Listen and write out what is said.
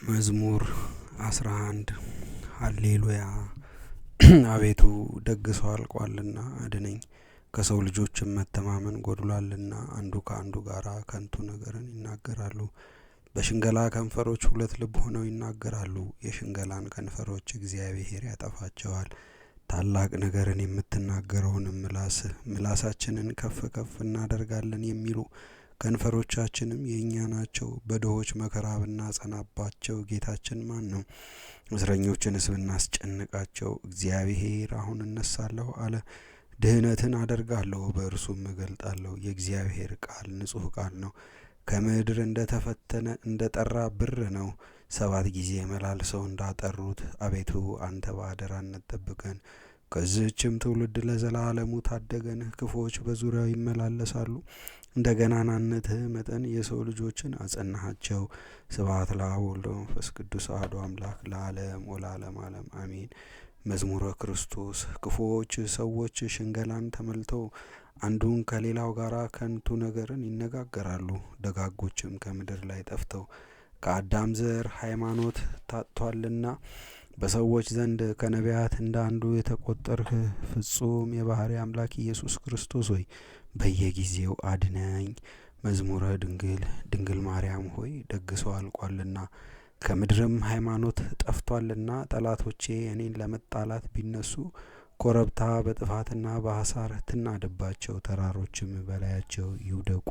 መዝሙር 11 ሃሌሉያ። አቤቱ ደግ ሰው አልቋልና አድነኝ። ከሰው ልጆችም መተማመን ጎድሏልና አንዱ ከአንዱ ጋር ከንቱ ነገርን ይናገራሉ። በሽንገላ ከንፈሮች ሁለት ልብ ሆነው ይናገራሉ። የሽንገላን ከንፈሮች እግዚአብሔር ያጠፋቸዋል። ታላቅ ነገርን የምትናገረውን ምላሳችንን ከፍ ከፍ እናደርጋለን የሚሉ ከንፈሮቻችንም የእኛ ናቸው። በድሆች መከራ ብናጸናባቸው ጌታችን ማን ነው? እስረኞችንስ ብናስጨንቃቸው እግዚአብሔር አሁን እነሳለሁ አለ። ድህነትን አደርጋለሁ በእርሱም እገልጣለሁ። የእግዚአብሔር ቃል ንጹሕ ቃል ነው። ከምድር እንደተፈተነ እንደጠራ ብር ነው። 7 ጊዜ መላልሰው እንዳጠሩት አቤቱ አንተ በአደራነት ጠብቀን። ከዚህችም ትውልድ ለዘላለሙ ታደገን። ክፉዎች በዙሪያው ይመላለሳሉ። እንደ ገናናነትህ መጠን የሰው ልጆችን አጸናሃቸው። ስብሐት ለአብ ወወልድ ወመንፈስ ቅዱስ አሐዱ አምላክ ለዓለም ወለዓለመ ዓለም አሜን። መዝሙረ ክርስቶስ። ክፉዎች ሰዎች ሽንገላን ተመልተው አንዱን ከሌላው ጋር ከንቱ ነገርን ይነጋገራሉ። ደጋጎችም ከምድር ላይ ጠፍተው ከአዳም ዘር ሃይማኖት ታጥቷልና በሰዎች ዘንድ ከነቢያት እንደ አንዱ የተቆጠርህ ፍጹም የባህሪ አምላክ ኢየሱስ ክርስቶስ ሆይ በየጊዜው አድነኝ። መዝሙረ ድንግል ማርያም ሆይ ደግ ሰው አልቋልና ከምድርም ሃይማኖት ጠፍቷልና ጠላቶቼ እኔን ለመጣላት ቢነሱ ኮረብታ በጥፋትና በሐሳር ትናድባቸው፣ ተራሮችም በላያቸው ይውደቁ።